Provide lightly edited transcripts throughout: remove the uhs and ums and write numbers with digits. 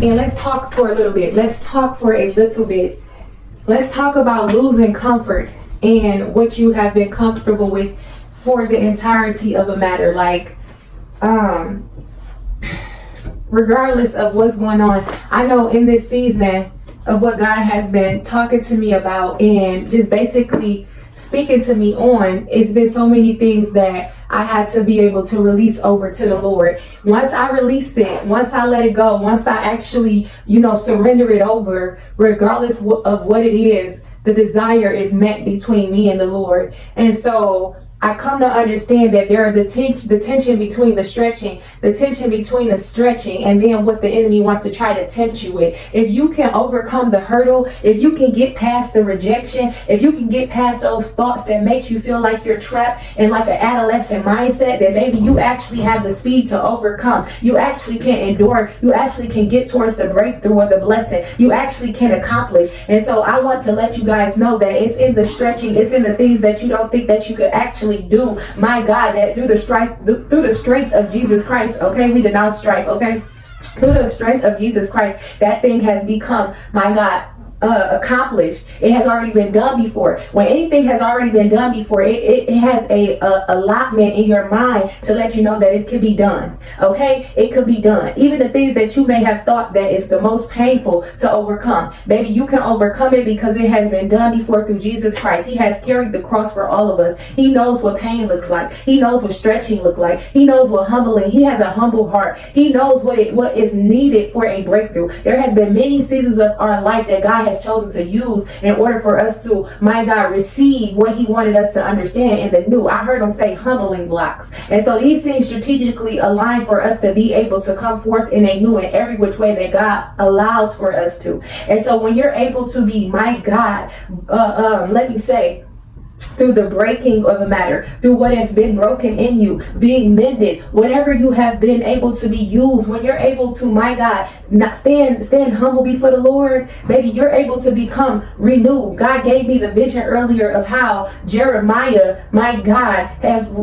And let's talk for a little bit. Let's talk about losing comfort and what you have been comfortable with for the entirety of a matter. Like, regardless of what's going on, I know in this season of what God has been talking to me about and just basically speaking to me on, it's been so many things that I had to be able to release over to the Lord. Once I release it, once I let it go, once I actually, surrender it over, regardless of what it is, the desire is met between me and the Lord. And so I come to understand that there are the tension between the stretching, and then what the enemy wants to try to tempt you with. If you can overcome the hurdle, if you can get past the rejection, if you can get past those thoughts that makes you feel like you're trapped in like an adolescent mindset, that maybe you actually have the speed to overcome. You actually can endure. You actually can get towards the breakthrough or the blessing. You actually can accomplish. And so I want to let you guys know that it's in the stretching, it's in the things that you don't think that you could actually do, my God, that through the strength of Jesus Christ, okay, we denounce strife, okay, through the strength of Jesus Christ, that thing has become, my God, accomplished. It has already been done before. When anything has already been done before, it has a allotment in your mind to let you know that it could be done. Okay, it could be done. Even the things that you may have thought that is the most painful to overcome, baby, you can overcome it because it has been done before through Jesus Christ. He has carried the cross for all of us. He knows what pain looks like. He knows what stretching looks like. He knows what humbling. He has a humble heart. He knows what is needed for a breakthrough. There has been many seasons of our life that God has chosen to use in order for us to, my God, receive what he wanted us to understand in the new. I heard him say humbling blocks. And so these things strategically align for us to be able to come forth in a new and every which way that God allows for us to. And so when you're able to be, my God, let me say, through the breaking of a matter, through what has been broken in you, being mended, whatever you have been able to be used, when you're able to, my God, not stand humble before the Lord, maybe you're able to become renewed. God gave me the vision earlier of how Jeremiah, my God,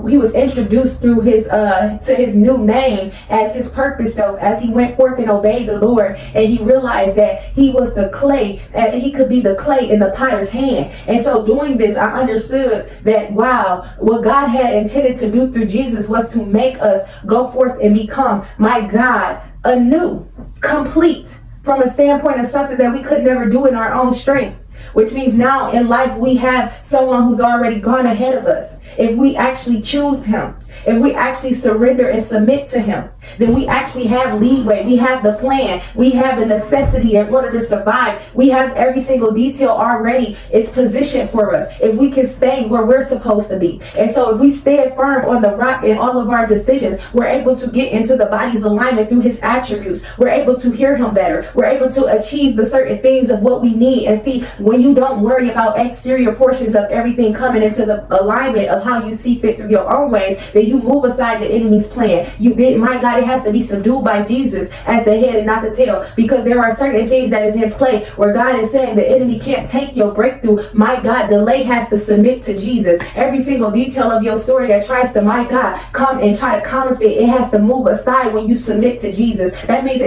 he was introduced through his to his new name as his purpose self, as he went forth and obeyed the Lord, and he realized that he was the clay, and he could be the clay in the potter's hand. And so doing this, I understood that, wow, what God had intended to do through Jesus was to make us go forth and become, my God, anew, complete, from a standpoint of something that we could never do in our own strength. Which means now in life we have someone who's already gone ahead of us. If we actually choose him, if we actually surrender and submit to him, then we actually have leeway. We have the plan. We have the necessity in order to survive. We have every single detail already. It's positioned for us. If we can stay where we're supposed to be. And so if we stand firm on the rock in all of our decisions, we're able to get into the body's alignment through his attributes. We're able to hear him better. We're able to achieve the certain things of what we need. And see, when you don't worry about exterior portions of everything coming into the alignment of how you see fit through your own ways, then you move aside the enemy's plan. My God, it has to be subdued by Jesus as the head and not the tail, because there are certain things that is in play where God is saying the enemy can't take your breakthrough. My God, delay has to submit to Jesus. Every single detail of your story that tries to, my God, come and try to counterfeit, it has to move aside when you submit to Jesus. That means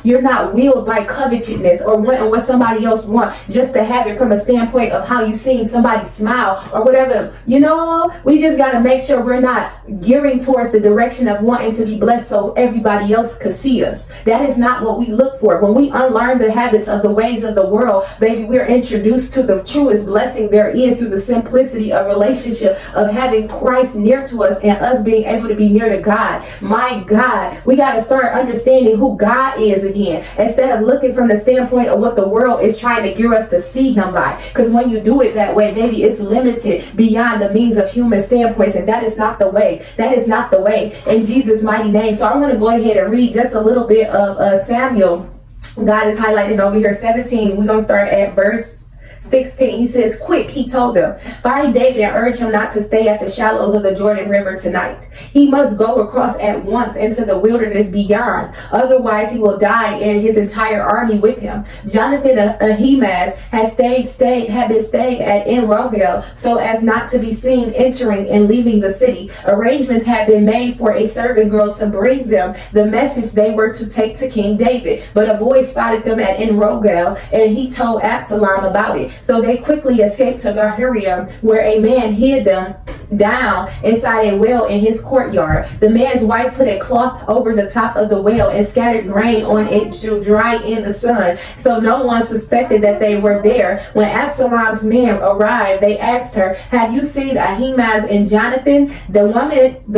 you're not wheeled by covetousness or wanting what somebody else wants just to have it from a standpoint of how you've seen somebody smile or whatever. We just got to make sure we're not gearing towards the direction of wanting to be blessed so everybody else could see us. That is not what we look for. When we unlearn the habits of the ways of the world, baby, we're introduced to the truest blessing there is through the simplicity of relationship of having Christ near to us and us being able to be near to God. My God, we got to start understanding who God is again, instead of looking from the standpoint of what the world is trying to gear us to see him by. Because when you do it that way, maybe it's limited beyond the means of human standpoints, and that is not the way. That is not the way, in Jesus' mighty name. So I want to go ahead and read just a little bit of Samuel. God is highlighted over here, 17. We're going to start at verse 16, he says, quick, he told them. Find David and urge him not to stay at the shallows of the Jordan River tonight. He must go across at once into the wilderness beyond. Otherwise, he will die and his entire army with him. Jonathan Ahimaaz had been staying at En-Rogel so as not to be seen entering and leaving the city. Arrangements had been made for a servant girl to bring them the message they were to take to King David. But a boy spotted them at En-Rogel, and he told Absalom about it. So they quickly escaped to Bahurim, where a man hid them down inside a well in his courtyard. The man's wife put a cloth over the top of the well and scattered grain on it to dry in the sun, so no one suspected that they were there. When Absalom's men arrived, they asked her, have you seen Ahimaaz and Jonathan? The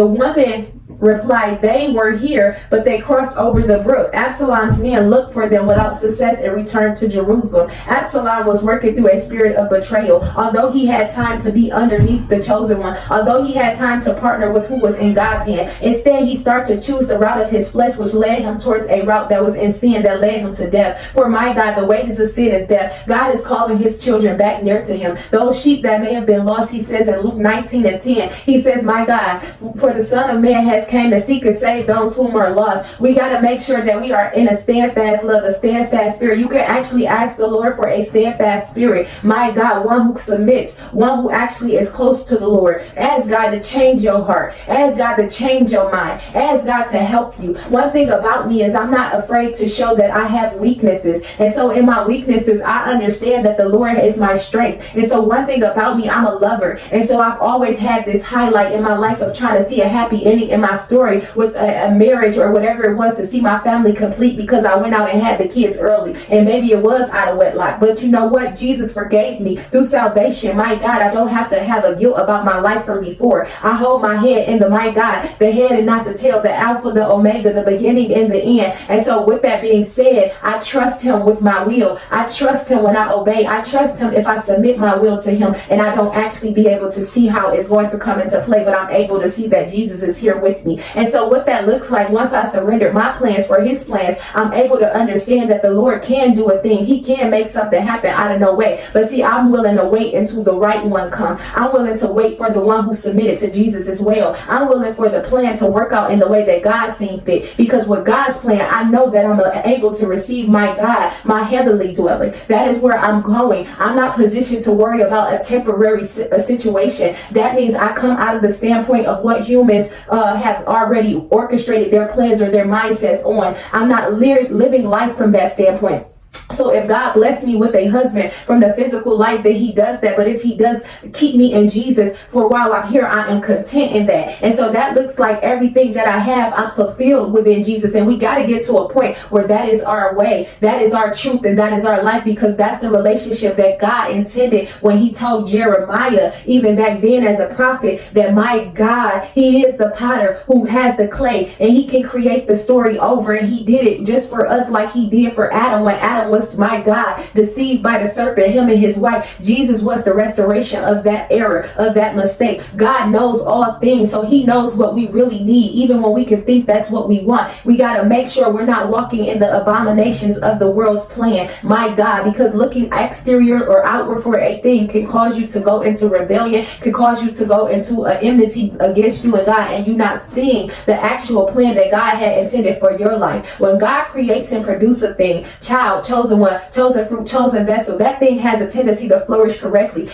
woman replied, they were here, but they crossed over the brook. Absalom's men looked for them without success and returned to Jerusalem. Absalom was working through a spirit of betrayal. Although he had time to be underneath the chosen one, although he had time to partner with who was in God's hand, instead he started to choose the route of his flesh, which led him towards a route that was in sin, that led him to death. For my God, the wages of sin is death. God is calling his children back near to him. Those sheep that may have been lost, he says in Luke 19:10, he says, my God, for the Son of Man has came to seek and save those whom are lost. We got to make sure that we are in a steadfast love, a steadfast spirit. You can actually ask the Lord for a steadfast spirit. My God, one who submits, one who actually is close to the Lord. Ask God to change your heart. Ask God to change your mind. Ask God to help you. One thing about me is I'm not afraid to show that I have weaknesses. And so in my weaknesses, I understand that the Lord is my strength. And so one thing about me, I'm a lover. And so I've always had this highlight in my life of trying to see a happy ending in my story with a marriage or whatever it was, to see my family complete, because I went out and had the kids early, and maybe it was out of wedlock. But you know what? Jesus forgave me through salvation. My God, I don't have to have a guilt about my life from before. I hold my head in the, my God, the head and not the tail, the Alpha, the Omega, the beginning and the end. And so with that being said, I trust him with my will. I trust him when I obey. I trust him if I submit my will to him, and I don't actually be able to see how it's going to come into play, but I'm able to see that Jesus is here with me. And so what that looks like, once I surrendered my plans for his plans, I'm able to understand that the Lord can do a thing. He can make something happen out of no way. But see, I'm willing to wait until the right one comes. I'm willing to wait for the one who submitted to Jesus as well. I'm willing for the plan to work out in the way that God seen fit. Because with God's plan, I know that I'm able to receive my God, my heavenly dwelling. That is where I'm going. I'm not positioned to worry about a temporary situation. That means I come out of the standpoint of what humans have already orchestrated their plans or their mindsets on. I'm not living life from that standpoint. So if God bless me with a husband from the physical life, that he does that. But if he does keep me in Jesus for while I'm here, I am content in that. And so that looks like everything that I have, I'm fulfilled within Jesus. And we got to get to a point where that is our way. That is our truth, and that is our life, because that's the relationship that God intended when he told Jeremiah, even back then as a prophet, that my God, he is the potter who has the clay, and he can create the story over. And he did it just for us, like he did for Adam when Adam was, my God, deceived by the serpent, him and his wife. Jesus was the restoration of that error, of that mistake. God knows all things, so he knows what we really need, even when we can think that's what we want. We got to make sure we're not walking in the abominations of the world's plan, my God, because looking exterior or outward for a thing can cause you to go into rebellion, can cause you to go into an enmity against you and God, and you not seeing the actual plan that God had intended for your life. When God creates and produces a thing, child, chosen one, chosen fruit, chosen vessel, that thing has a tendency to flourish correctly.